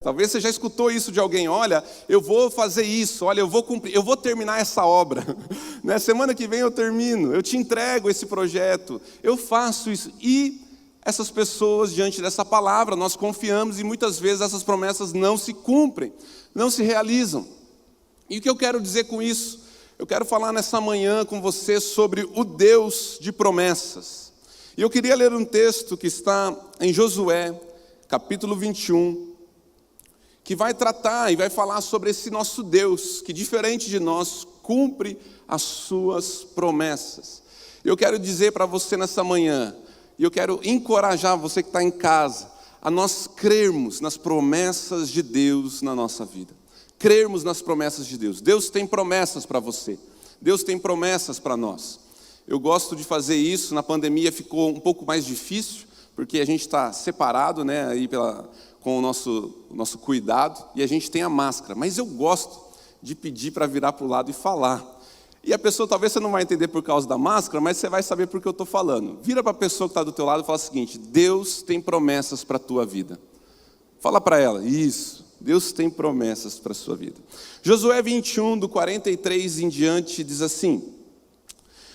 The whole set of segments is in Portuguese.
Talvez você já escutou isso de alguém: olha, eu vou fazer isso, olha, eu vou cumprir, eu vou terminar essa obra, né? Semana que vem eu termino, eu te entrego esse projeto, eu faço isso. E essas pessoas, diante dessa palavra, nós confiamos, e muitas vezes essas promessas não se cumprem, não se realizam. E o que eu quero dizer com isso? Eu quero falar nessa manhã com você sobre o Deus de promessas. E eu queria ler um texto que está em Josué, capítulo 21, que vai tratar e vai falar sobre esse nosso Deus, que diferente de nós, cumpre as suas promessas. Eu quero dizer para você nessa manhã, e eu quero encorajar você que está em casa, a nós crermos nas promessas de Deus na nossa vida. Crermos nas promessas de Deus. Deus tem promessas para você. Deus tem promessas para nós. Eu gosto de fazer isso. Na pandemia ficou um pouco mais difícil, porque a gente está separado, né, aí com o nosso cuidado, e a gente tem a máscara. Mas eu gosto de pedir para virar para o lado e falar. E a pessoa, talvez você não vai entender por causa da máscara, mas você vai saber por que eu estou falando. Vira para a pessoa que está do teu lado e fala o seguinte: Deus tem promessas para a tua vida. Fala para ela, isso, Deus tem promessas para a sua vida. Josué 21, do 43 em diante, diz assim: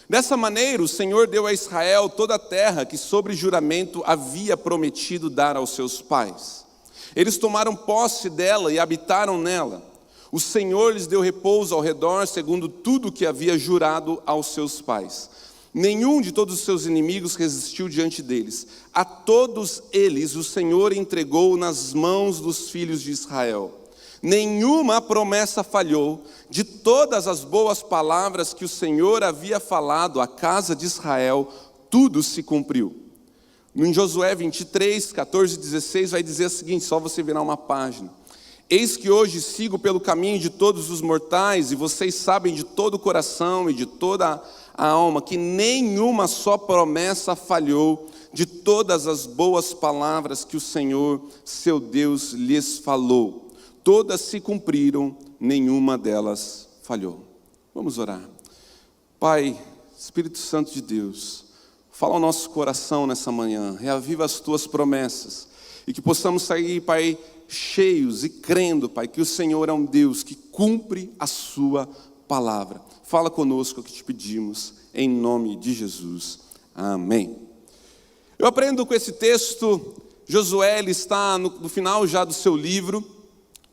dessa maneira o Senhor deu a Israel toda a terra que sobre juramento havia prometido dar aos seus pais. Eles tomaram posse dela e habitaram nela. O Senhor lhes deu repouso ao redor, segundo tudo que havia jurado aos seus pais. Nenhum de todos os seus inimigos resistiu diante deles. A todos eles o Senhor entregou nas mãos dos filhos de Israel. Nenhuma promessa falhou. De todas as boas palavras que o Senhor havia falado à casa de Israel, tudo se cumpriu. Em Josué 23, 14 e 16 vai dizer o seguinte, só você virar uma página: eis que hoje sigo pelo caminho de todos os mortais, e vocês sabem de todo o coração e de toda a alma que nenhuma só promessa falhou de todas as boas palavras que o Senhor, seu Deus, lhes falou. Todas se cumpriram, nenhuma delas falhou. Vamos orar. Pai, Espírito Santo de Deus, fala ao nosso coração nessa manhã, reaviva as tuas promessas, e que possamos sair, Pai, cheios e crendo, Pai, que o Senhor é um Deus que cumpre a sua palavra. Fala conosco o que te pedimos, em nome de Jesus. Amém. Eu aprendo com esse texto. Josué, ele está no final já do seu livro.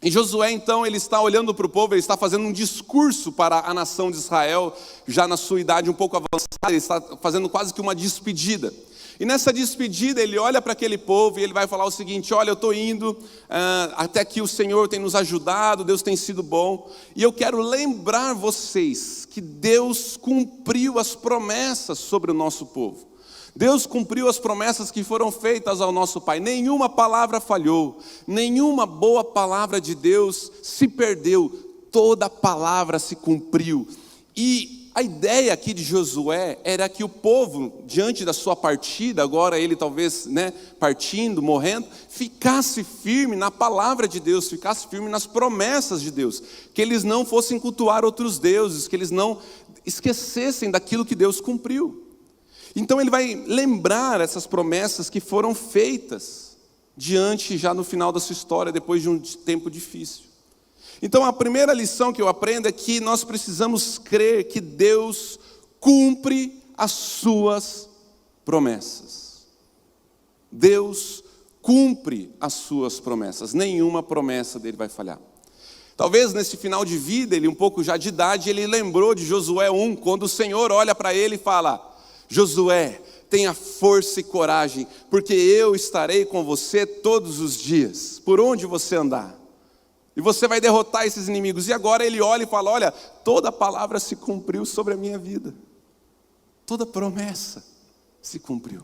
E Josué, então, ele está olhando para o povo, ele está fazendo um discurso para a nação de Israel, já na sua idade um pouco avançada, ele está fazendo quase que uma despedida. E nessa despedida ele olha para aquele povo e ele vai falar o seguinte: olha, eu estou indo, até que o Senhor tem nos ajudado, Deus tem sido bom. E eu quero lembrar vocês que Deus cumpriu as promessas sobre o nosso povo. Deus cumpriu as promessas que foram feitas ao nosso Pai. Nenhuma palavra falhou, nenhuma boa palavra de Deus se perdeu, toda palavra se cumpriu. E a ideia aqui de Josué era que o povo, diante da sua partida, agora ele talvez, partindo, morrendo, ficasse firme na palavra de Deus, ficasse firme nas promessas de Deus, que eles não fossem cultuar outros deuses, que eles não esquecessem daquilo que Deus cumpriu. Então ele vai lembrar essas promessas que foram feitas diante, já no final da sua história, depois de um tempo difícil. Então a primeira lição que eu aprendo é que nós precisamos crer que Deus cumpre as suas promessas. Deus cumpre as suas promessas, nenhuma promessa dele vai falhar. Talvez nesse final de vida, ele um pouco já de idade, ele lembrou de Josué 1, quando o Senhor olha para ele e fala: Josué, tenha força e coragem, porque eu estarei com você todos os dias, por onde você andar. E você vai derrotar esses inimigos. E agora ele olha e fala: olha, toda palavra se cumpriu sobre a minha vida. Toda promessa se cumpriu.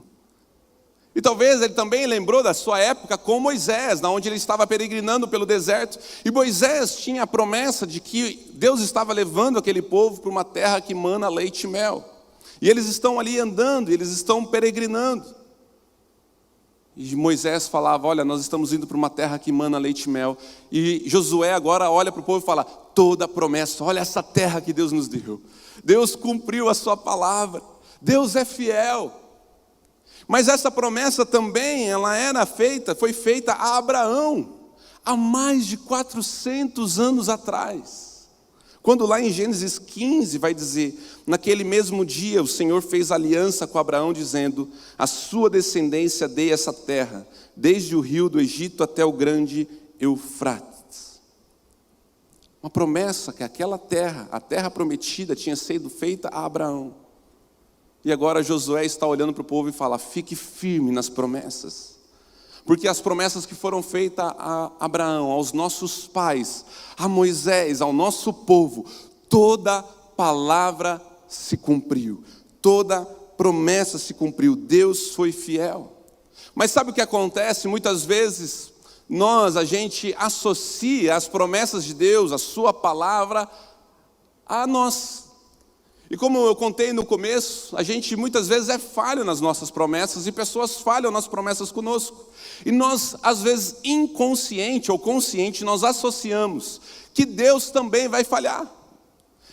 E talvez ele também lembrou da sua época com Moisés, onde ele estava peregrinando pelo deserto. E Moisés tinha a promessa de que Deus estava levando aquele povo para uma terra que mana leite e mel. E eles estão ali andando, eles estão peregrinando. E Moisés falava: olha, nós estamos indo para uma terra que mana leite e mel. E Josué agora olha para o povo e fala: toda promessa, olha essa terra que Deus nos deu. Deus cumpriu a sua palavra. Deus é fiel. Mas essa promessa também, ela foi feita a Abraão. há mais de 400 anos atrás. Quando lá em Gênesis 15 vai dizer: naquele mesmo dia o Senhor fez aliança com Abraão, dizendo: a sua descendência dei essa terra, desde o rio do Egito até o grande Eufrates. Uma promessa que aquela terra, a terra prometida, tinha sido feita a Abraão. E agora Josué está olhando para o povo e fala: fique firme nas promessas. Porque as promessas que foram feitas a Abraão, aos nossos pais, a Moisés, ao nosso povo, toda palavra se cumpriu, toda promessa se cumpriu, Deus foi fiel. Mas sabe o que acontece? Muitas vezes a gente associa as promessas de Deus, a sua palavra, a nós. E como eu contei no começo, a gente muitas vezes é falho nas nossas promessas, e pessoas falham nas promessas conosco. E nós, às vezes, inconsciente ou consciente, nós associamos que Deus também vai falhar,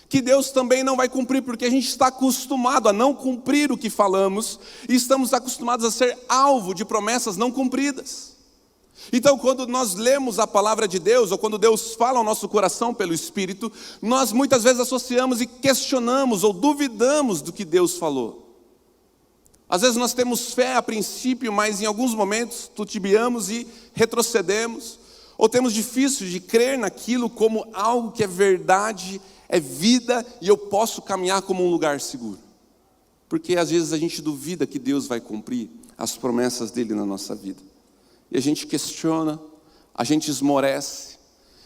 que Deus também não vai cumprir, porque a gente está acostumado a não cumprir o que falamos, e estamos acostumados a ser alvo de promessas não cumpridas. Então, quando nós lemos a palavra de Deus, ou quando Deus fala ao nosso coração pelo Espírito, nós muitas vezes associamos e questionamos ou duvidamos do que Deus falou. Às vezes nós temos fé a princípio, mas em alguns momentos titubeamos e retrocedemos, ou temos difícil de crer naquilo como algo que é verdade, é vida, e eu posso caminhar como um lugar seguro. Porque às vezes a gente duvida que Deus vai cumprir as promessas dele na nossa vida. E a gente questiona, a gente esmorece.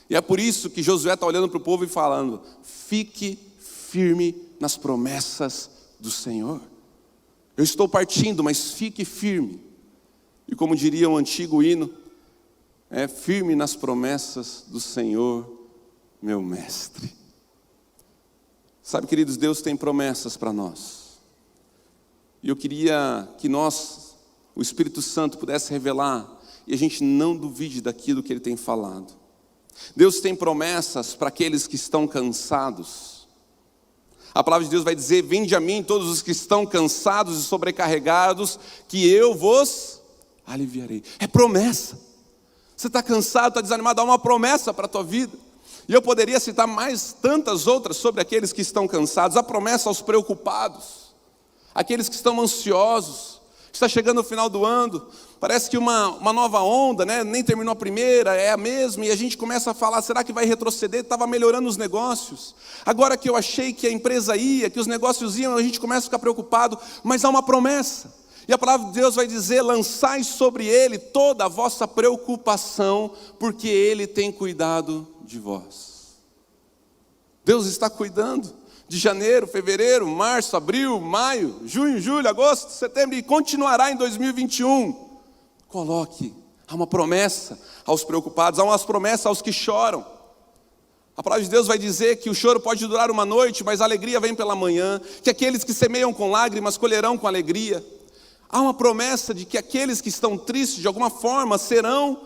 E é por isso que Josué está olhando para o povo e falando: fique firme nas promessas do Senhor. Eu estou partindo, mas fique firme. E como diria um antigo hino, firme nas promessas do Senhor, meu mestre. Sabe, queridos, Deus tem promessas para nós. E eu queria que nós, o Espírito Santo, pudesse revelar, e a gente não duvide daquilo que Ele tem falado. Deus tem promessas para aqueles que estão cansados. A palavra de Deus vai dizer: vinde a mim todos os que estão cansados e sobrecarregados, que eu vos aliviarei. É promessa. Você está cansado, está desanimado, há uma promessa para a tua vida. E eu poderia citar mais tantas outras sobre aqueles que estão cansados. A promessa aos preocupados, aqueles que estão ansiosos. Está chegando o final do ano, parece que uma nova onda, né? Nem terminou a primeira, é a mesma, e a gente começa a falar: será que vai retroceder? Estava melhorando os negócios, agora que eu achei que a empresa ia, que os negócios iam, a gente começa a ficar preocupado, mas há uma promessa, e a palavra de Deus vai dizer: lançai sobre Ele toda a vossa preocupação, porque Ele tem cuidado de vós. Deus está cuidando de janeiro, fevereiro, março, abril, maio, junho, julho, agosto, setembro, e continuará em 2021. Coloque, há uma promessa aos preocupados, há umas promessas aos que choram. A palavra de Deus vai dizer que o choro pode durar uma noite, mas a alegria vem pela manhã, que aqueles que semeiam com lágrimas colherão com alegria. Há uma promessa de que aqueles que estão tristes, de alguma forma, serão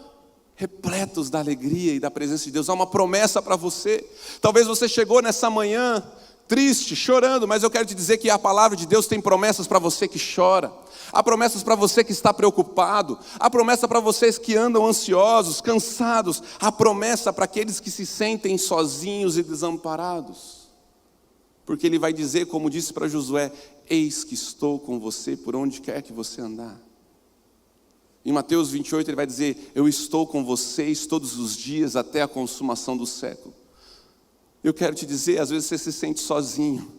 repletos da alegria e da presença de Deus. Há uma promessa para você. Talvez você chegou nessa manhã triste, chorando, mas eu quero te dizer que a palavra de Deus tem promessas para você que chora, há promessas para você que está preocupado, há promessa para vocês que andam ansiosos, cansados, há promessa para aqueles que se sentem sozinhos e desamparados, porque Ele vai dizer, como disse para Josué: eis que estou com você por onde quer que você andar. Em Mateus 28 Ele vai dizer: eu estou com vocês todos os dias até a consumação do século. Eu quero te dizer, às vezes você se sente sozinho,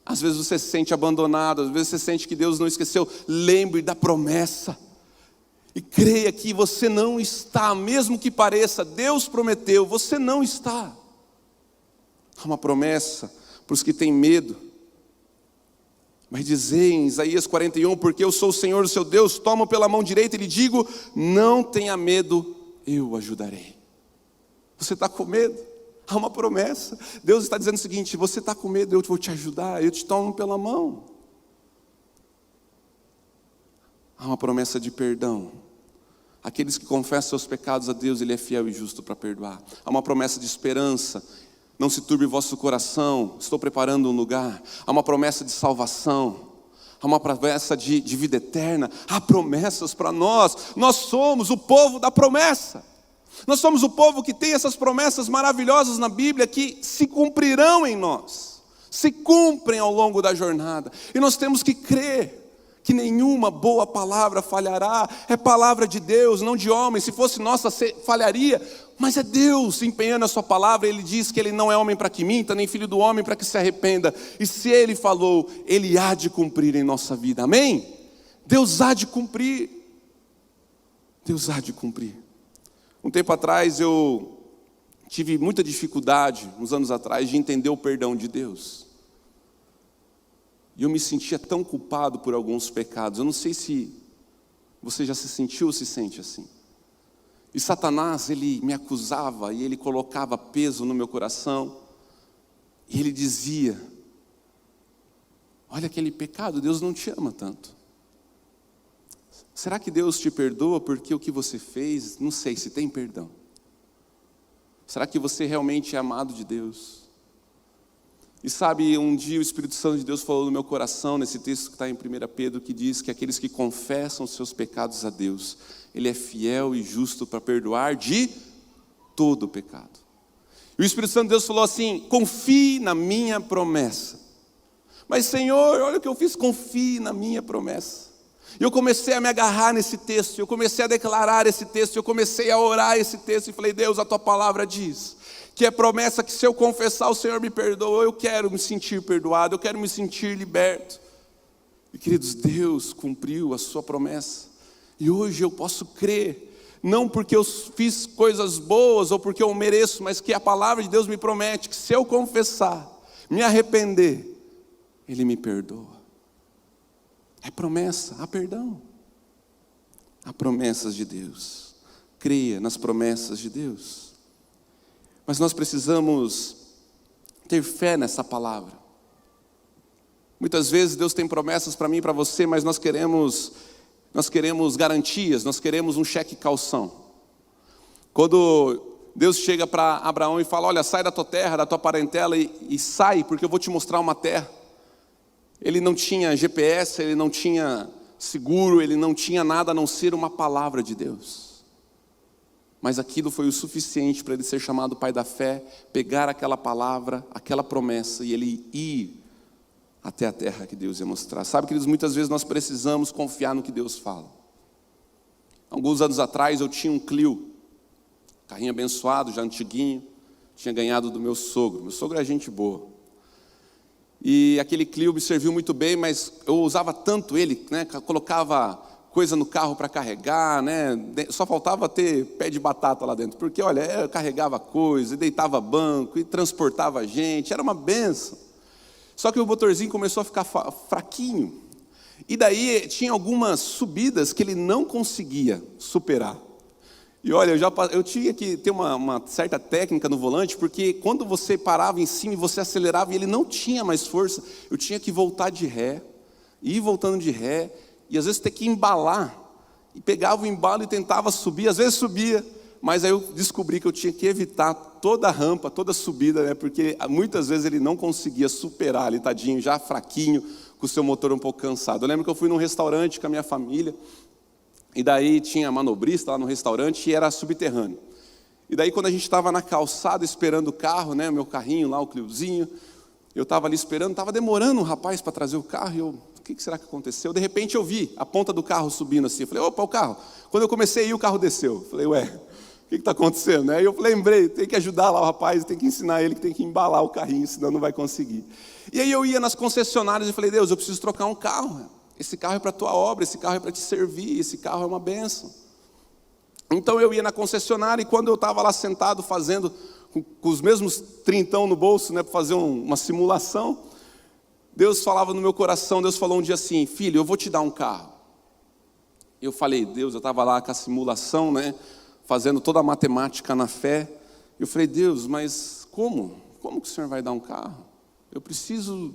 às vezes você se sente abandonado, às vezes você sente que Deus não esqueceu. Lembre da promessa e creia que você não está, mesmo que pareça, Deus prometeu, você não está. Há uma promessa para os que têm medo. Vai dizer em Isaías 41, porque eu sou o Senhor, o seu Deus, tomo pela mão direita e lhe digo: não tenha medo, eu o ajudarei. Você está com medo? Há uma promessa. Deus está dizendo o seguinte: você está com medo, eu vou te ajudar, eu te tomo pela mão. Há uma promessa de perdão. Aqueles que confessam seus pecados a Deus, Ele é fiel e justo para perdoar. Há uma promessa de esperança. Não se turbe o vosso coração, estou preparando um lugar. Há uma promessa de salvação. Há uma promessa de vida eterna. Há promessas para nós. Nós somos o povo da promessa. Nós somos o povo que tem essas promessas maravilhosas na Bíblia que se cumprirão em nós, se cumprem ao longo da jornada. E nós temos que crer que nenhuma boa palavra falhará. É palavra de Deus, não de homem. Se fosse nossa, falharia. Mas é Deus empenhando a sua palavra. Ele diz que Ele não é homem para que minta, nem filho do homem para que se arrependa. E se Ele falou, Ele há de cumprir em nossa vida. Amém? Deus há de cumprir. Deus há de cumprir. Um tempo atrás eu tive muita dificuldade, uns anos atrás, de entender o perdão de Deus. E eu me sentia tão culpado por alguns pecados. Eu não sei se você já se sentiu ou se sente assim. E Satanás, ele me acusava e ele colocava peso no meu coração. E ele dizia: olha aquele pecado, Deus não te ama tanto. Será que Deus te perdoa porque o que você fez, não sei se tem perdão? Será que você realmente é amado de Deus? E sabe, um dia o Espírito Santo de Deus falou no meu coração, nesse texto que está em 1 Pedro, que diz que aqueles que confessam os seus pecados a Deus, Ele é fiel e justo para perdoar de todo o pecado. E o Espírito Santo de Deus falou assim: confie na minha promessa. Mas Senhor, olha o que eu fiz, confie na minha promessa. E eu comecei a me agarrar nesse texto, eu comecei a declarar esse texto, eu comecei a orar esse texto, e falei: Deus, a Tua palavra diz que é promessa que se eu confessar, o Senhor me perdoa. Eu quero me sentir perdoado, eu quero me sentir liberto. E queridos, Deus cumpriu a sua promessa. E hoje eu posso crer, não porque eu fiz coisas boas ou porque eu mereço, mas que a palavra de Deus me promete que se eu confessar, me arrepender, Ele me perdoa. É promessa, há perdão. Há promessas de Deus. Creia nas promessas de Deus. Mas nós precisamos ter fé nessa palavra. Muitas vezes Deus tem promessas para mim e para você, mas nós queremos garantias, nós queremos um cheque calção. Quando Deus chega para Abraão e fala: olha, sai da tua terra, da tua parentela e sai, porque eu vou te mostrar uma terra. Ele não tinha GPS, ele não tinha seguro, ele não tinha nada a não ser uma palavra de Deus. Mas aquilo foi o suficiente para ele ser chamado pai da fé, pegar aquela palavra, aquela promessa e ele ir até a terra que Deus ia mostrar. Sabe, queridos, muitas vezes nós precisamos confiar no que Deus fala. Alguns anos atrás eu tinha um Clio, carrinho abençoado, já antiguinho, tinha ganhado do meu sogro. Meu sogro é gente boa. E aquele Clio me serviu muito bem, mas eu usava tanto ele, né, colocava coisa no carro para carregar, né? Só faltava ter pé de batata lá dentro, porque olha, eu carregava coisa, e deitava banco, e transportava gente, era uma benção. Só que o motorzinho começou a ficar fraquinho, e daí tinha algumas subidas que ele não conseguia superar. E olha, eu tinha que ter uma certa técnica no volante, porque quando você parava em cima e você acelerava e ele não tinha mais força, eu tinha que voltar de ré, ir voltando de ré, e às vezes ter que embalar, e pegava o embalo e tentava subir, às vezes subia, mas aí eu descobri que eu tinha que evitar toda a rampa, toda a subida, né, porque muitas vezes ele não conseguia superar, ali tadinho, já fraquinho, com o seu motor um pouco cansado. Eu lembro que eu fui num restaurante com a minha família, e daí tinha manobrista lá no restaurante e era subterrâneo. E daí quando a gente estava na calçada esperando o carro, né, o meu carrinho lá, o Cliozinho, eu estava ali esperando, estava demorando um rapaz para trazer o carro, e eu: o que será que aconteceu? De repente eu vi a ponta do carro subindo assim, eu falei: opa, o carro. Quando eu comecei a ir, o carro desceu. Eu falei: ué, o que está acontecendo? Aí eu lembrei, tem que ajudar lá o rapaz, tem que ensinar ele que tem que embalar o carrinho, senão não vai conseguir. E aí eu ia nas concessionárias e falei: Deus, eu preciso trocar um carro. Esse carro é para a tua obra, esse carro é para te servir, esse carro é uma bênção. Então eu ia na concessionária e quando eu estava lá sentado fazendo, com os mesmos trintão no bolso, né, para fazer uma simulação, Deus falava no meu coração, Deus falou um dia assim: filho, eu vou te dar um carro. Eu falei: Deus, eu estava lá com a simulação, né, fazendo toda a matemática na fé. Eu falei: Deus, mas como? Como que o Senhor vai dar um carro? Eu preciso,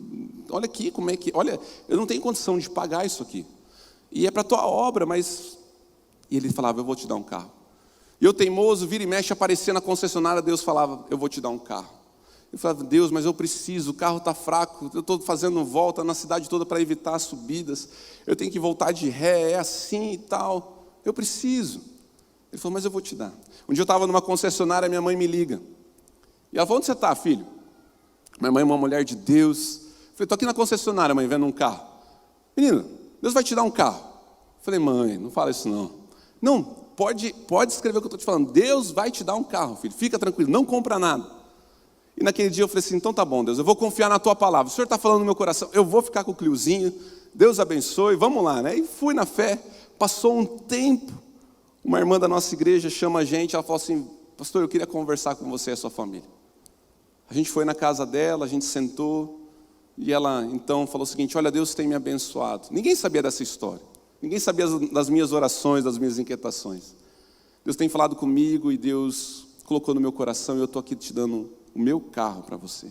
olha aqui como é que, olha, eu não tenho condição de pagar isso aqui. E é para a tua obra, mas... E ele falava: eu vou te dar um carro. E eu teimoso, vira e mexe, aparecia na concessionária, Deus falava: eu vou te dar um carro. Eu falava: Deus, mas eu preciso, o carro está fraco, eu estou fazendo volta na cidade toda para evitar as subidas, eu tenho que voltar de ré, é assim e tal, eu preciso. Ele falou, mas eu vou te dar. Um dia eu estava numa concessionária, minha mãe me liga. E ela falou, onde você está, filho? Minha mãe é uma mulher de Deus. Eu falei, estou aqui na concessionária, mãe, vendo um carro. Menina, Deus vai te dar um carro. Eu falei, mãe, não fala isso não. Não, pode escrever o que eu estou te falando. Deus vai te dar um carro, filho. Fica tranquilo, não compra nada. E naquele dia eu falei assim, então tá bom, Deus, eu vou confiar na tua palavra. O Senhor está falando no meu coração, eu vou ficar com o Cliozinho. Deus abençoe, vamos lá, né? E fui na fé. Passou um tempo. Uma irmã da nossa igreja chama a gente, ela falou assim, pastor, eu queria conversar com você e a sua família. A gente foi na casa dela, a gente sentou, e ela então falou o seguinte, olha, Deus tem me abençoado. Ninguém sabia dessa história, ninguém sabia das minhas orações, das minhas inquietações. Deus tem falado comigo e Deus colocou no meu coração, e eu estou aqui te dando o meu carro para você.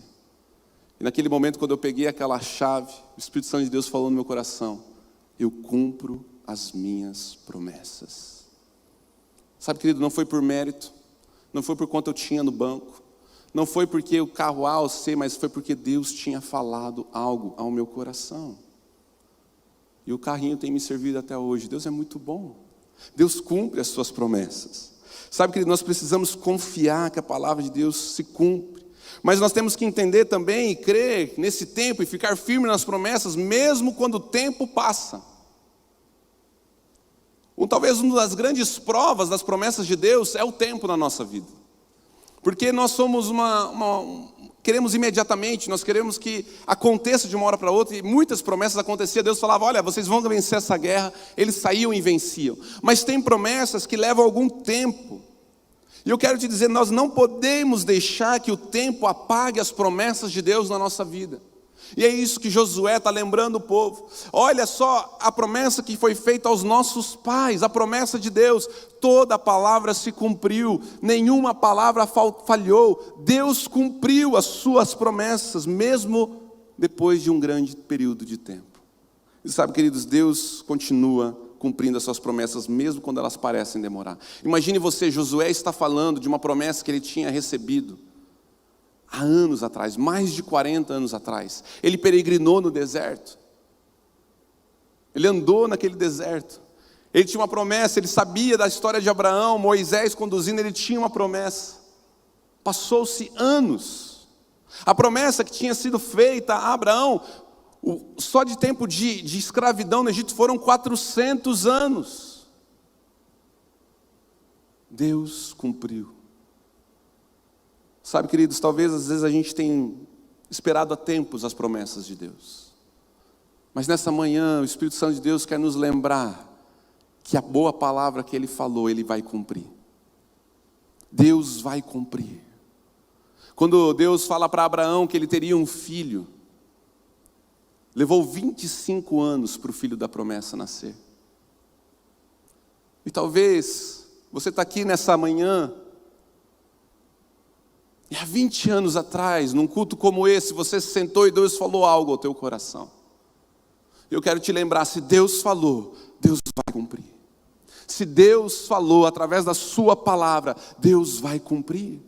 E naquele momento, quando eu peguei aquela chave, o Espírito Santo de Deus falou no meu coração, eu cumpro as minhas promessas. Sabe, querido, não foi por mérito, não foi por quanto eu tinha no banco, não foi porque o carro A ou C, mas foi porque Deus tinha falado algo ao meu coração. E o carrinho tem me servido até hoje. Deus é muito bom. Deus cumpre as suas promessas. Sabe, querido, nós precisamos confiar que a palavra de Deus se cumpre. Mas nós temos que entender também e crer nesse tempo e ficar firme nas promessas, mesmo quando o tempo passa. Talvez uma das grandes provas das promessas de Deus é o tempo na nossa vida. Porque nós somos queremos imediatamente, nós queremos que aconteça de uma hora para outra, e muitas promessas aconteciam, Deus falava, olha, vocês vão vencer essa guerra, eles saíam e venciam. Mas tem promessas que levam algum tempo. E eu quero te dizer, nós não podemos deixar que o tempo apague as promessas de Deus na nossa vida. E é isso que Josué está lembrando o povo. Olha só a promessa que foi feita aos nossos pais, a promessa de Deus. Toda a palavra se cumpriu, nenhuma palavra falhou. Deus cumpriu as suas promessas, mesmo depois de um grande período de tempo. E sabe, queridos, Deus continua cumprindo as suas promessas, mesmo quando elas parecem demorar. Imagine você, Josué está falando de uma promessa que ele tinha recebido há anos atrás, mais de 40 anos atrás. Ele peregrinou no deserto. Ele andou naquele deserto. Ele tinha uma promessa, ele sabia da história de Abraão, Moisés conduzindo, ele tinha uma promessa. Passou-se anos. A promessa que tinha sido feita a Abraão, só de tempo de escravidão no Egito, foram 400 anos. Deus cumpriu. Sabe, queridos, talvez às vezes a gente tenha esperado há tempos as promessas de Deus. Mas nessa manhã o Espírito Santo de Deus quer nos lembrar que a boa palavra que Ele falou, Ele vai cumprir. Deus vai cumprir. Quando Deus fala para Abraão que ele teria um filho, levou 25 anos para o filho da promessa nascer. E talvez você está aqui nessa manhã, e há 20 anos atrás, num culto como esse, você se sentou e Deus falou algo ao teu coração. Eu quero te lembrar, se Deus falou, Deus vai cumprir. Se Deus falou através da sua palavra, Deus vai cumprir.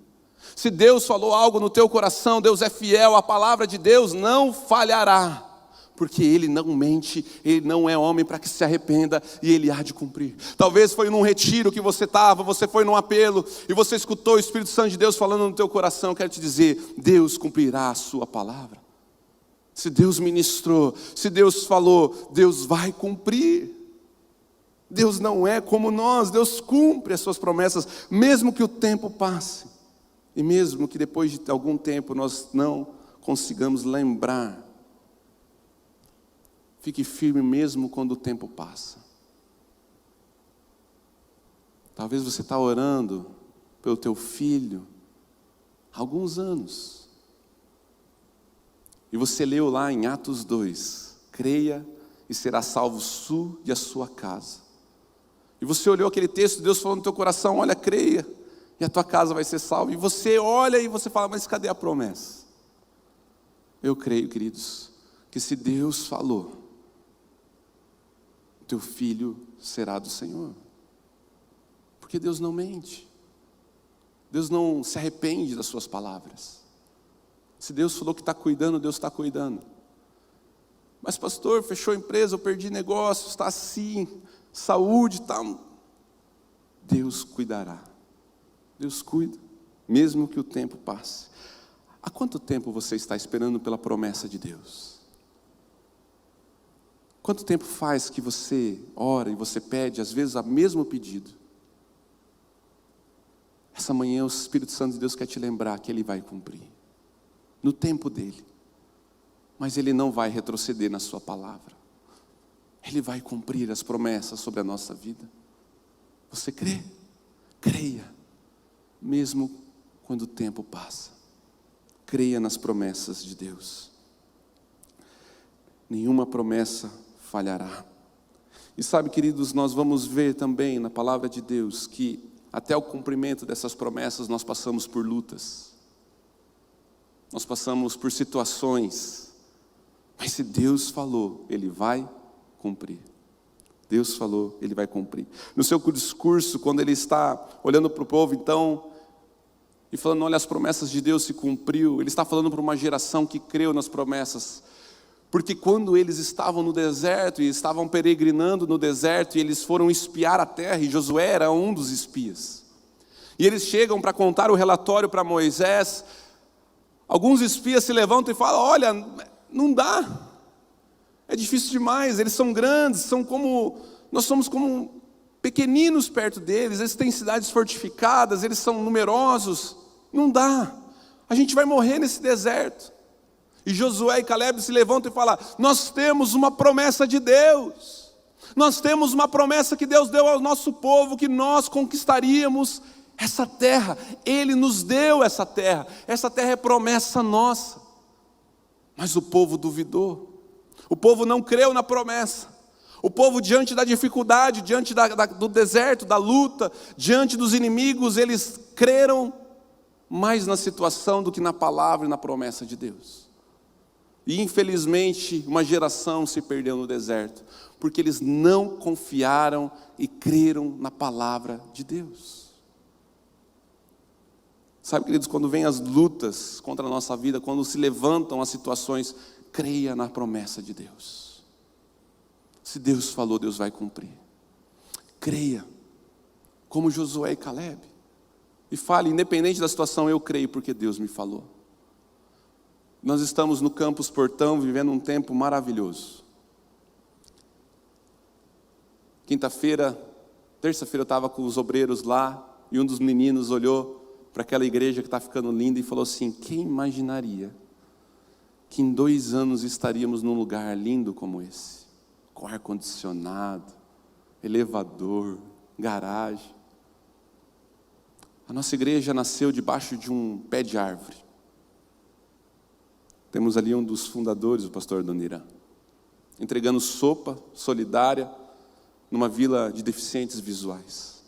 Se Deus falou algo no teu coração, Deus é fiel, a palavra de Deus não falhará. Porque Ele não mente, Ele não é homem para que se arrependa, e Ele há de cumprir. Talvez foi num retiro que você estava, você foi num apelo, e você escutou o Espírito Santo de Deus falando no teu coração. Eu quero te dizer, Deus cumprirá a sua palavra. Se Deus ministrou, se Deus falou, Deus vai cumprir. Deus não é como nós, Deus cumpre as suas promessas, mesmo que o tempo passe. E mesmo que depois de algum tempo nós não consigamos lembrar. Fique firme mesmo quando o tempo passa. Talvez você está orando pelo teu filho há alguns anos. E você leu lá em Atos 2, creia e será salvo tu e a sua casa. E você olhou aquele texto, Deus falou no teu coração, olha, creia e a tua casa vai ser salva. E você olha e você fala, mas cadê a promessa? Eu creio, queridos, que se Deus falou, teu filho será do Senhor. Porque Deus não mente. Deus não se arrepende das suas palavras. Se Deus falou que está cuidando, Deus está cuidando. Mas pastor, fechou a empresa, eu perdi negócio, está assim, saúde, está... Deus cuidará. Deus cuida, mesmo que o tempo passe. Há quanto tempo você está esperando pela promessa de Deus? Quanto tempo faz que você ora e você pede, às vezes, o mesmo pedido? Essa manhã o Espírito Santo de Deus quer te lembrar que Ele vai cumprir, no tempo dEle. Mas Ele não vai retroceder na sua palavra. Ele vai cumprir as promessas sobre a nossa vida. Você crê? Creia, mesmo quando o tempo passa. Creia nas promessas de Deus. Nenhuma promessa falhará. E sabe, queridos, nós vamos ver também na palavra de Deus que até o cumprimento dessas promessas nós passamos por lutas. Nós passamos por situações. Mas se Deus falou, Ele vai cumprir. Deus falou, Ele vai cumprir. No seu discurso, quando Ele está olhando para o povo, então, e falando, olha, as promessas de Deus se cumpriu. Ele está falando para uma geração que creu nas promessas. Porque quando eles estavam no deserto, e estavam peregrinando no deserto, e eles foram espiar a terra, e Josué era um dos espias. E eles chegam para contar o relatório para Moisés. Alguns espias se levantam e falam, olha, não dá. É difícil demais, eles são grandes, nós somos como pequeninos perto deles, eles têm cidades fortificadas, eles são numerosos, não dá, a gente vai morrer nesse deserto. E Josué e Caleb se levantam e falam, nós temos uma promessa de Deus, nós temos uma promessa que Deus deu ao nosso povo, que nós conquistaríamos essa terra, Ele nos deu essa terra é promessa nossa. Mas o povo duvidou. O povo não creu na promessa. O povo, diante da dificuldade, diante do deserto, da luta, diante dos inimigos, eles creram mais na situação do que na palavra e na promessa de Deus. E infelizmente, uma geração se perdeu no deserto, porque eles não confiaram e creram na palavra de Deus. Sabe, queridos, quando vêm as lutas contra a nossa vida, quando se levantam as situações, creia na promessa de Deus. Se Deus falou, Deus vai cumprir. Creia, como Josué e Caleb. E fale, independente da situação, eu creio porque Deus me falou. Nós estamos no Campus Portão, vivendo um tempo maravilhoso. Terça-feira eu estava com os obreiros lá, e um dos meninos olhou para aquela igreja que está ficando linda e falou assim, quem imaginaria que em 2 anos estaríamos num lugar lindo como esse, com ar-condicionado, elevador, garagem. A nossa igreja nasceu debaixo de um pé de árvore. Temos ali um dos fundadores, o pastor Donirã, entregando sopa solidária numa vila de deficientes visuais.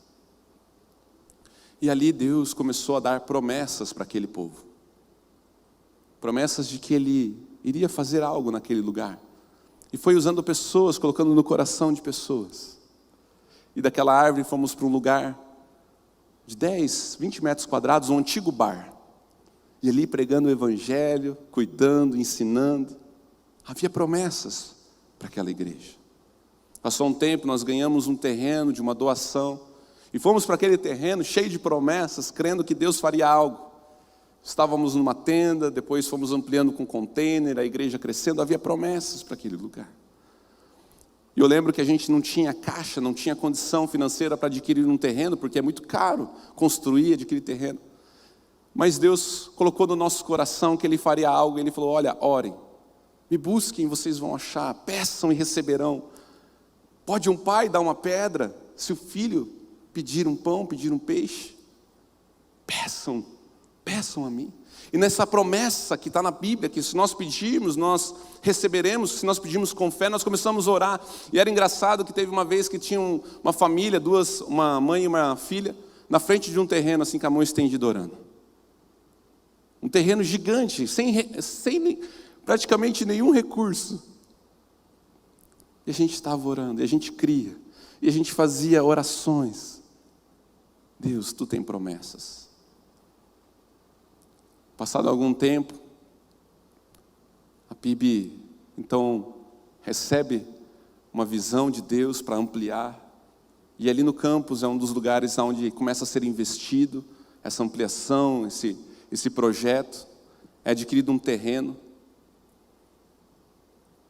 E ali Deus começou a dar promessas para aquele povo. Promessas de que Ele iria fazer algo naquele lugar. E foi usando pessoas, colocando no coração de pessoas. E daquela árvore fomos para um lugar de 10, 20 metros quadrados, um antigo bar. E ali pregando o evangelho, cuidando, ensinando. Havia promessas para aquela igreja. Passou um tempo, nós ganhamos um terreno de uma doação. E fomos para aquele terreno cheio de promessas, crendo que Deus faria algo. Estávamos numa tenda, depois fomos ampliando com container, a igreja crescendo, havia promessas para aquele lugar. E eu lembro que a gente não tinha caixa, não tinha condição financeira para adquirir um terreno, porque é muito caro construir, adquirir terreno. Mas Deus colocou no nosso coração que Ele faria algo, e Ele falou, olha, orem, me busquem, vocês vão achar, peçam e receberão. Pode um pai dar uma pedra, se o filho pedir um pão, pedir um peixe? Peçam a mim. E nessa promessa que está na Bíblia, que se nós pedirmos, nós receberemos, se nós pedirmos com fé, nós começamos a orar. E era engraçado que teve uma vez que tinha uma família, uma mãe e uma filha, na frente de um terreno assim com a mão estendida orando. Um terreno gigante, sem praticamente nenhum recurso. E a gente estava orando, e a gente cria, e a gente fazia orações. Deus, Tu tem promessas. Passado algum tempo, a PIB, então, recebe uma visão de Deus para ampliar. E ali no campus é um dos lugares onde começa a ser investido essa ampliação, esse projeto. É adquirido um terreno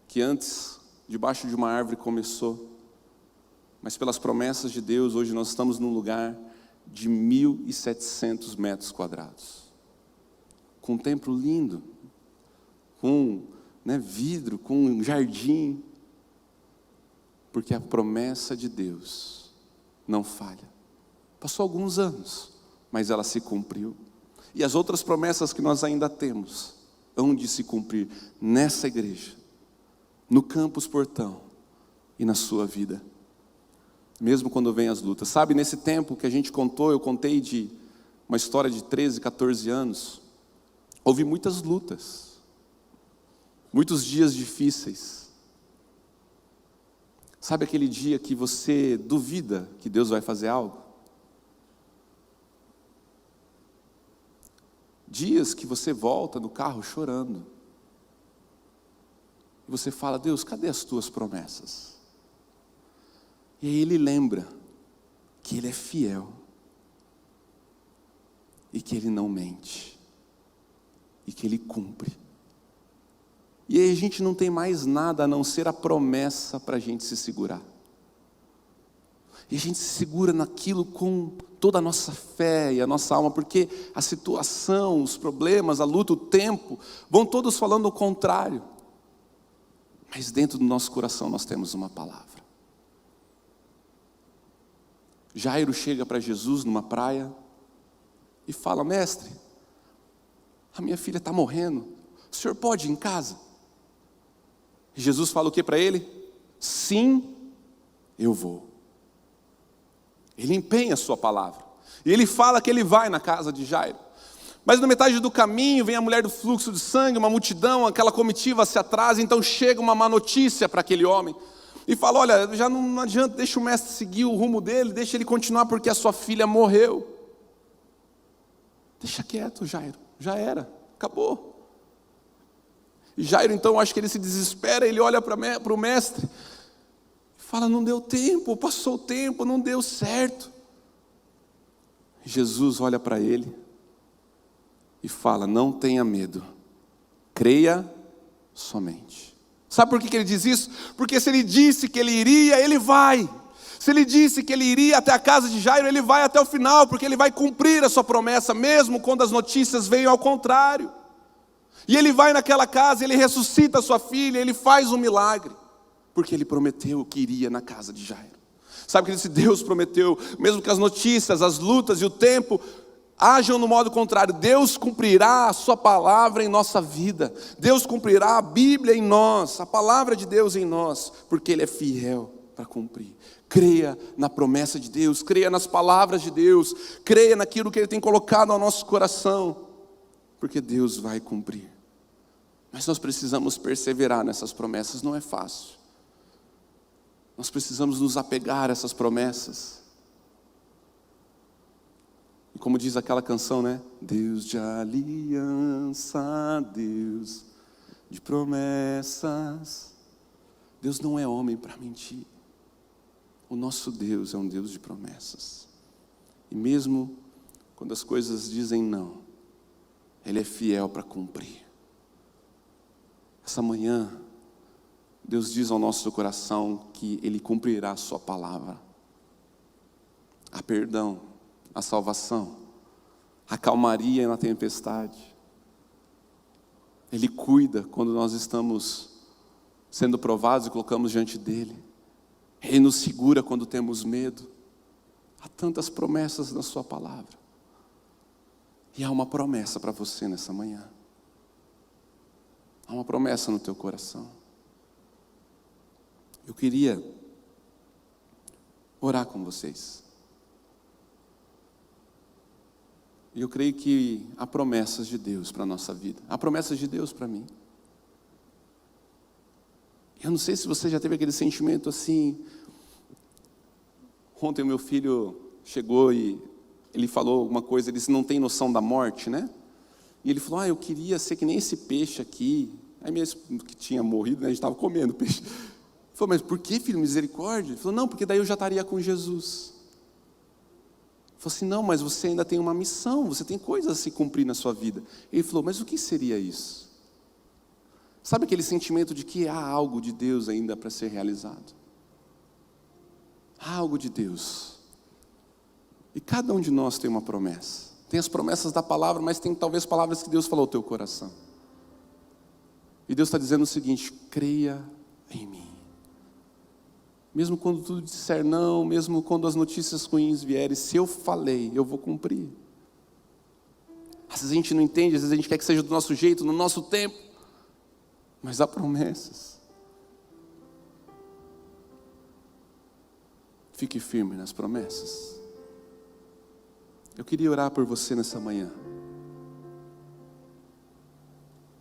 que antes, debaixo de uma árvore, começou. Mas pelas promessas de Deus, hoje nós estamos num lugar de 1.700 metros quadrados. Com um templo lindo, com vidro, com um jardim. Porque a promessa de Deus não falha. Passou alguns anos, mas ela se cumpriu. E as outras promessas que nós ainda temos, hão de se cumprir nessa igreja, no campus Portão e na sua vida. Mesmo quando vem as lutas. Sabe, nesse tempo que a gente contou, eu contei de uma história de 13, 14 anos, houve muitas lutas, muitos dias difíceis. Sabe aquele dia que você duvida que Deus vai fazer algo? Dias que você volta no carro chorando. E você fala: Deus, cadê as tuas promessas? E aí Ele lembra que Ele é fiel. E que Ele não mente. E que Ele cumpre. E aí a gente não tem mais nada a não ser a promessa para a gente se segurar. E a gente se segura naquilo com toda a nossa fé e a nossa alma, porque a situação, os problemas, a luta, o tempo, vão todos falando o contrário. Mas dentro do nosso coração nós temos uma palavra. Jairo chega para Jesus numa praia e fala: mestre, a minha filha está morrendo, o senhor pode ir em casa? E Jesus fala o que para ele? Sim, eu vou. Ele empenha a sua palavra. E ele fala que ele vai na casa de Jairo. Mas na metade do caminho vem a mulher do fluxo de sangue, uma multidão, aquela comitiva se atrasa. Então chega uma má notícia para aquele homem. E fala: olha, já não adianta, deixa o mestre seguir o rumo dele, deixa ele continuar porque a sua filha morreu. Deixa quieto, Jairo, já era, acabou. E Jairo então, acho que ele se desespera, ele olha para o mestre. Fala: não deu tempo, passou o tempo, não deu certo. Jesus olha para ele e fala: não tenha medo, creia somente. Sabe por que ele diz isso? Porque se ele disse que ele iria, ele vai. Se ele disse que ele iria até a casa de Jairo, ele vai até o final, porque ele vai cumprir a sua promessa, mesmo quando as notícias venham ao contrário. E ele vai naquela casa, ele ressuscita a sua filha, ele faz um milagre. Porque ele prometeu que iria na casa de Jairo. Sabe que se Deus prometeu, mesmo que as notícias, as lutas e o tempo ajam no modo contrário, Deus cumprirá a sua palavra em nossa vida. Deus cumprirá a Bíblia em nós, a palavra de Deus em nós, porque Ele é fiel para cumprir. Creia na promessa de Deus, creia nas palavras de Deus, creia naquilo que Ele tem colocado ao nosso coração, porque Deus vai cumprir. Mas nós precisamos perseverar nessas promessas, não é fácil. Nós precisamos nos apegar a essas promessas. E como diz aquela canção, né? Deus de aliança, Deus de promessas. Deus não é homem para mentir. O nosso Deus é um Deus de promessas. E mesmo quando as coisas dizem não, Ele é fiel para cumprir. Essa manhã, Deus diz ao nosso coração que Ele cumprirá a sua palavra. Há perdão, a salvação, a calmaria na tempestade. Ele cuida quando nós estamos sendo provados e colocamos diante dEle. Ele nos segura quando temos medo. Há tantas promessas na sua palavra. E há uma promessa para você nessa manhã. Há uma promessa no teu coração. Eu queria orar com vocês. E eu creio que há promessas de Deus para a nossa vida. Há promessas de Deus para mim. Eu não sei se você já teve aquele sentimento assim. Ontem o meu filho chegou e ele falou alguma coisa, ele disse: não tem noção da morte, né? E ele falou: eu queria ser que nem esse peixe aqui. Aí mesmo que tinha morrido, né, a gente estava comendo peixe. Falou, mas por que, filho, misericórdia? Ele falou, não, porque daí eu já estaria com Jesus. Ele falou assim, não, mas você ainda tem uma missão, você tem coisas a se cumprir na sua vida. Ele falou, mas o que seria isso? Sabe aquele sentimento de que há algo de Deus ainda para ser realizado? Há algo de Deus. E cada um de nós tem uma promessa. Tem as promessas da palavra, mas tem talvez palavras que Deus falou ao teu coração. E Deus está dizendo o seguinte, creia em mim. Mesmo quando tudo disser não, mesmo quando as notícias ruins vierem, se eu falei, eu vou cumprir. Às vezes a gente não entende, às vezes a gente quer que seja do nosso jeito, no nosso tempo. Mas há promessas. Fique firme nas promessas. Eu queria orar por você nessa manhã.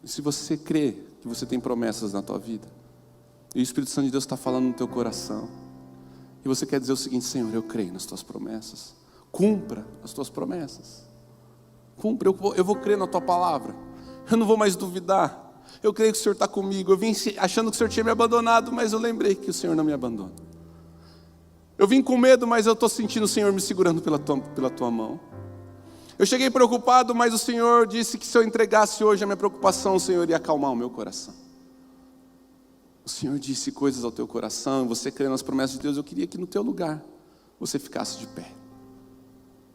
E se você crê que você tem promessas na tua vida, e o Espírito Santo de Deus está falando no teu coração, e você quer dizer o seguinte, Senhor, eu creio nas tuas promessas, cumpra as tuas promessas, cumpra, eu vou crer na tua palavra, eu não vou mais duvidar, eu creio que o Senhor está comigo, eu vim achando que o Senhor tinha me abandonado, mas eu lembrei que o Senhor não me abandona, eu vim com medo, mas eu estou sentindo o Senhor me segurando pela tua mão, eu cheguei preocupado, mas o Senhor disse que se eu entregasse hoje a minha preocupação, o Senhor ia acalmar o meu coração. O Senhor disse coisas ao teu coração, e você crê nas promessas de Deus, eu queria que no teu lugar você ficasse de pé.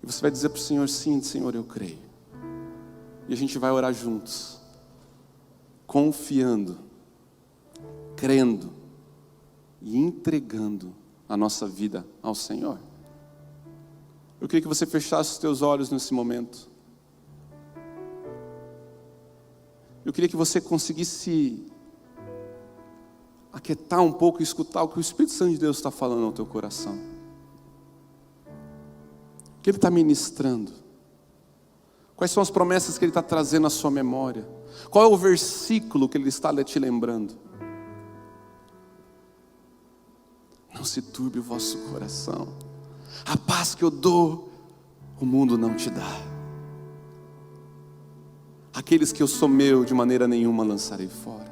E você vai dizer para o Senhor, sim, Senhor, eu creio. E a gente vai orar juntos, confiando, crendo e entregando a nossa vida ao Senhor. Eu queria que você fechasse os teus olhos nesse momento. Eu queria que você conseguisse aquietar um pouco e escutar o que o Espírito Santo de Deus está falando ao teu coração. O que Ele está ministrando. Quais são as promessas que Ele está trazendo à sua memória. Qual é o versículo que Ele está te lembrando. Não se turbe o vosso coração. A paz que eu dou, o mundo não te dá. Aqueles que eu sou meu, de maneira nenhuma lançarei fora.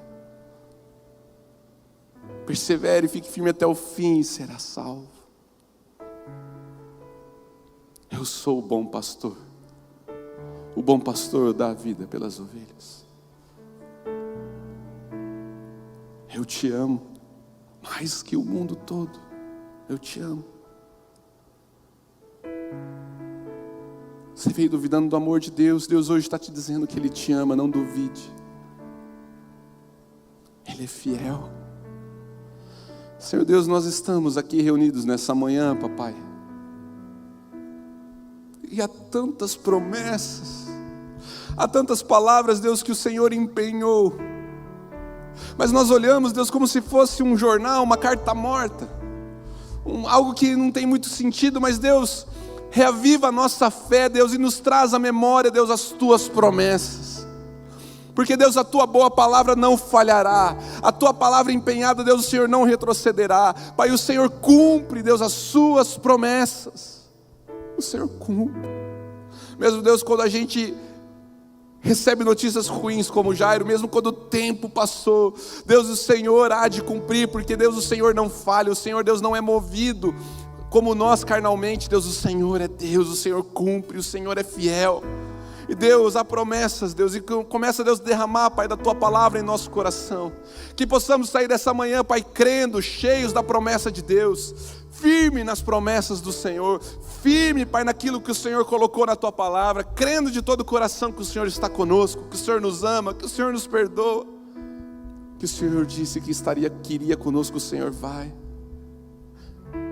Persevere e fique firme até o fim e será salvo. Eu sou o bom pastor. O bom pastor dá a vida pelas ovelhas. Eu te amo mais que o mundo todo. Eu te amo. Você veio duvidando do amor de Deus. Deus hoje está te dizendo que Ele te ama, não duvide. Ele é fiel. Senhor Deus, nós estamos aqui reunidos nessa manhã, papai. E há tantas promessas, há tantas palavras, Deus, que o Senhor empenhou. Mas nós olhamos, Deus, como se fosse um jornal, uma carta morta. Algo que não tem muito sentido, mas Deus, reaviva a nossa fé, Deus, e nos traz à memória, Deus, as tuas promessas. Porque Deus, a tua boa palavra não falhará, a tua palavra empenhada, Deus, o Senhor não retrocederá. Pai, o Senhor cumpre, Deus, as suas promessas. O Senhor cumpre. Mesmo, Deus, quando a gente recebe notícias ruins como Jairo, mesmo quando o tempo passou, Deus, o Senhor há de cumprir, porque Deus, o Senhor não falha, o Senhor, Deus, não é movido como nós carnalmente. Deus, o Senhor é Deus, o Senhor cumpre, o Senhor é fiel. E Deus, há promessas, Deus, e começa, Deus, a derramar, Pai, da Tua palavra em nosso coração. Que possamos sair dessa manhã, Pai, crendo, cheios da promessa de Deus, firme nas promessas do Senhor, firme, Pai, naquilo que o Senhor colocou na Tua palavra, crendo de todo o coração que o Senhor está conosco, que o Senhor nos ama, que o Senhor nos perdoa, que o Senhor disse que iria conosco, o Senhor vai.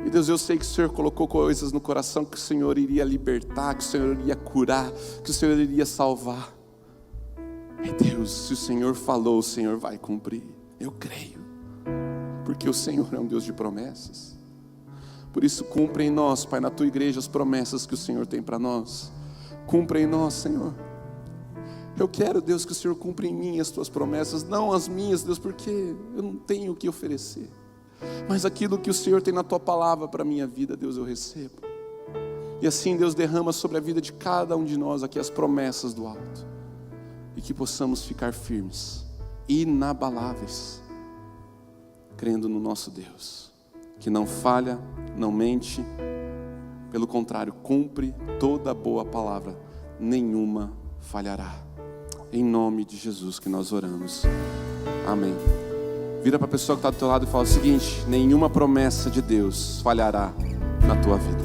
E Deus, eu sei que o Senhor colocou coisas no coração que o Senhor iria libertar, que o Senhor iria curar, que o Senhor iria salvar. E Deus, se o Senhor falou, o Senhor vai cumprir. Eu creio, porque o Senhor é um Deus de promessas. Por isso, cumpre em nós, Pai, na Tua igreja, as promessas que o Senhor tem para nós. Cumpre em nós, Senhor. Eu quero, Deus, que o Senhor cumpra em mim as Tuas promessas, não as minhas, Deus, porque eu não tenho o que oferecer. Mas aquilo que o Senhor tem na Tua palavra para a minha vida, Deus, eu recebo. E assim, Deus, derrama sobre a vida de cada um de nós aqui as promessas do alto. E que possamos ficar firmes, inabaláveis, crendo no nosso Deus, que não falha, não mente, pelo contrário, cumpre toda boa palavra, nenhuma falhará. Em nome de Jesus que nós oramos. Amém. Vira para a pessoa que está do teu lado e fala o seguinte: nenhuma promessa de Deus falhará na tua vida.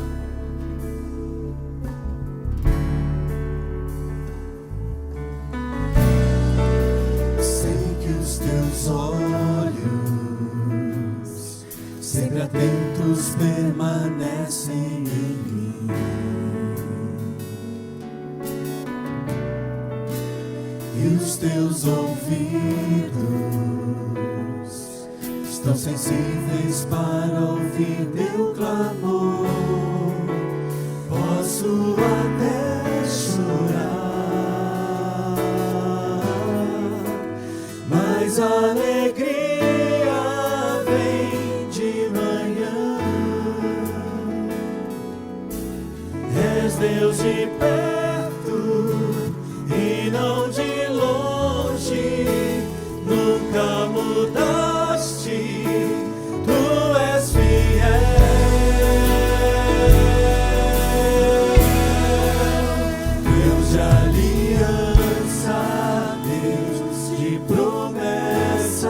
Sei que os teus olhos, sempre atentos, permanecem em mim. E os teus ouvidos estão sensíveis para ouvir teu clamor. Posso até chorar, mas a alegria vem de manhã. És Deus de perto e não de longe, nunca mudaste, tu és fiel. Deus de aliança, Deus de promessas,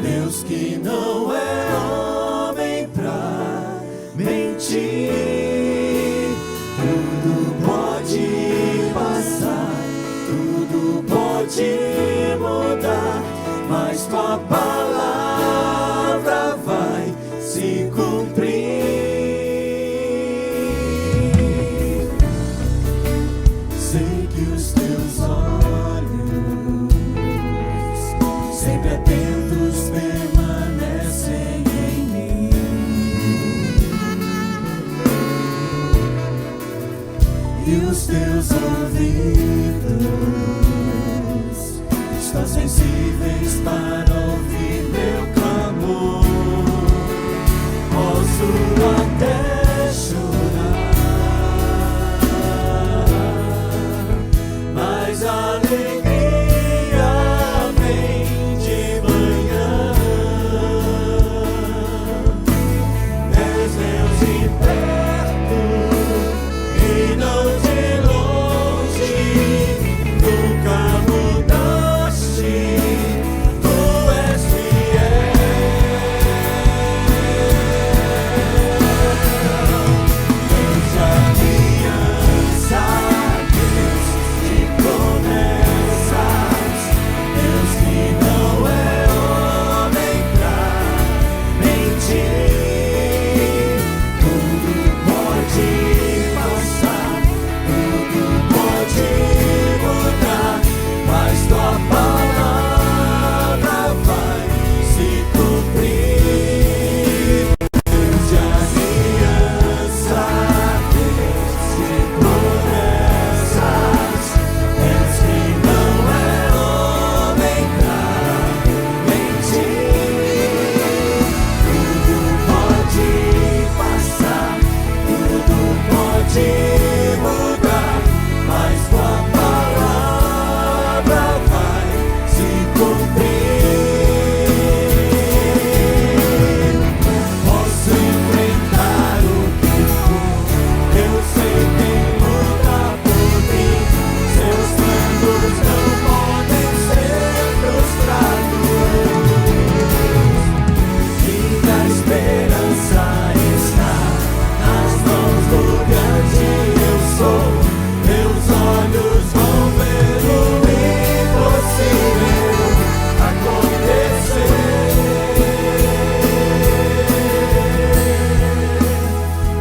Deus que não é homem pra mentir. Tudo pode passar, tudo pode mudar, mas tua palavra vai se cumprir. Sei que os teus olhos, sempre atentos, permanecem em mim. E os teus ouvidos estão sensíveis para ouvir meu clamor. Posso até chorar, mas a alegria vem de manhã. És Deus de perto e não de longe, nunca mudaste, tu és fiel. Deus de aliança, Deus de promessas, Deus que não é homem pra mentir. Tudo pode passar, tudo pode mudar, mas tua palavra vai se cumprir. Deus de aliança, Deus de promessas, Deus que não é homem pra mentir. Tudo pode passar, tudo pode mudar, mas tua palavra vai se cumprir. Posso enfrentar o tempo, eu sei quem luta por mim. Seus planos não podem ser frustrados. Minha esperança está nas mãos do grande eu sou. Meus olhos vão ver o impossível acontecer.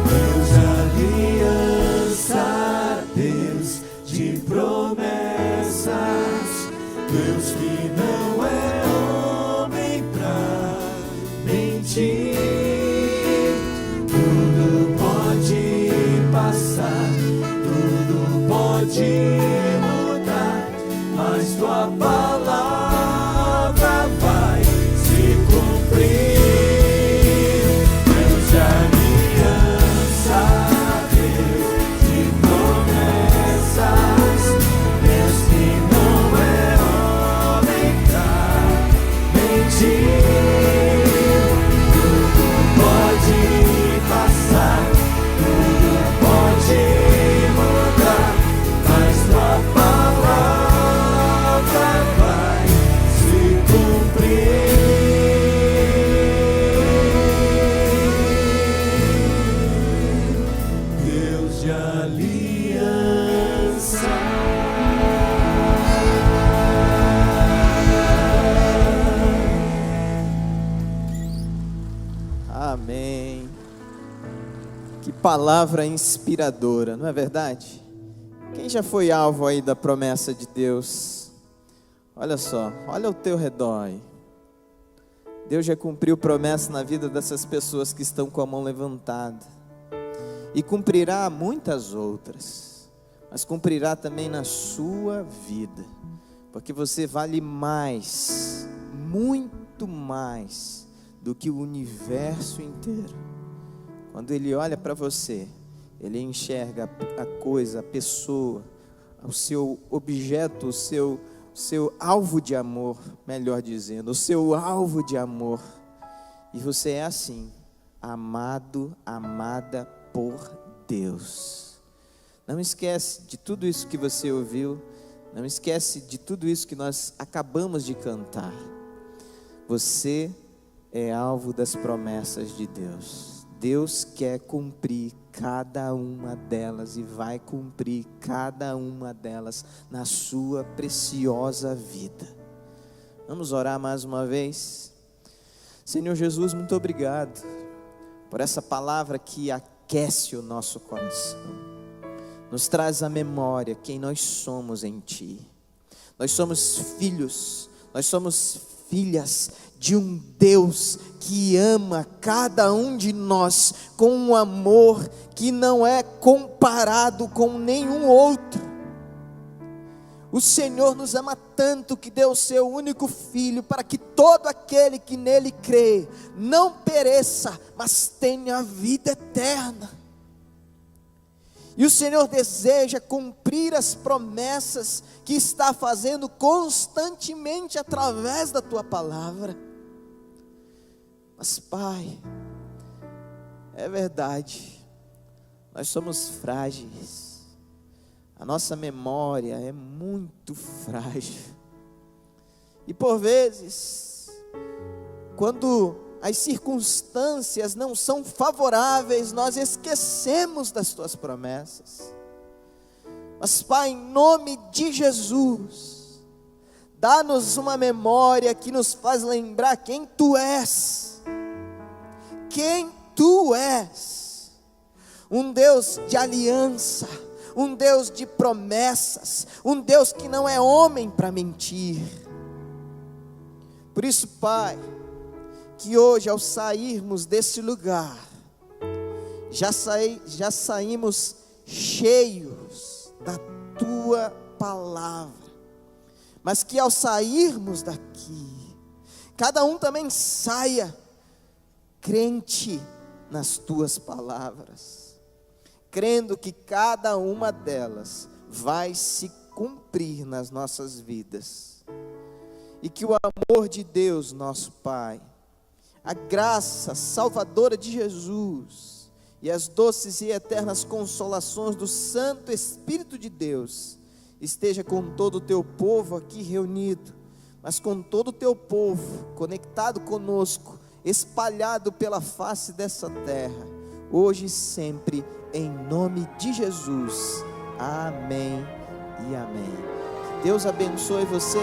Deus de aliança, Deus de promessas, Deus que não é homem pra mentir. Tudo pode passar, tudo pode mudar, mas tua palavra vai se cumprir. Deus de aliança, Deus de promessas, Deus que não é homem pra palavra inspiradora, não é verdade? Quem já foi alvo aí da promessa de Deus? Olha só, olha ao teu redor aí. Deus já cumpriu promessa na vida dessas pessoas que estão com a mão levantada. E cumprirá muitas outras, mas cumprirá também na sua vida. Porque você vale mais, muito mais do que o universo inteiro. Quando Ele olha para você, Ele enxerga a coisa, a pessoa, o seu objeto, o seu alvo de amor, melhor dizendo, o seu alvo de amor. E você é assim, amado, amada por Deus. Não esquece de tudo isso que você ouviu, não esquece de tudo isso que nós acabamos de cantar. Você é alvo das promessas de Deus. Deus quer cumprir cada uma delas e vai cumprir cada uma delas na sua preciosa vida. Vamos orar mais uma vez. Senhor Jesus, muito obrigado por essa palavra que aquece o nosso coração, nos traz à memória quem nós somos em Ti. Nós somos filhos, nós somos filhas de um Deus que ama cada um de nós com um amor que não é comparado com nenhum outro. O Senhor nos ama tanto que deu o seu único Filho para que todo aquele que nele crê não pereça, mas tenha a vida eterna. E o Senhor deseja cumprir as promessas que está fazendo constantemente através da Tua palavra. Mas Pai, é verdade, nós somos frágeis, a nossa memória é muito frágil, e por vezes, quando as circunstâncias não são favoráveis, nós esquecemos das Tuas promessas. Mas Pai, em nome de Jesus, dá-nos uma memória que nos faz lembrar quem Tu és. Quem Tu és, um Deus de aliança, um Deus de promessas, um Deus que não é homem para mentir. Por isso, Pai, que hoje ao sairmos desse lugar, já saímos cheios da Tua palavra, mas que ao sairmos daqui, cada um também saia crente nas Tuas palavras, crendo que cada uma delas vai se cumprir nas nossas vidas, e que o amor de Deus, nosso Pai, a graça salvadora de Jesus e as doces e eternas consolações do Santo Espírito de Deus esteja com todo o Teu povo aqui reunido, mas com todo o Teu povo conectado conosco, espalhado pela face dessa terra, hoje e sempre, em nome de Jesus. Amém e amém. Deus abençoe você.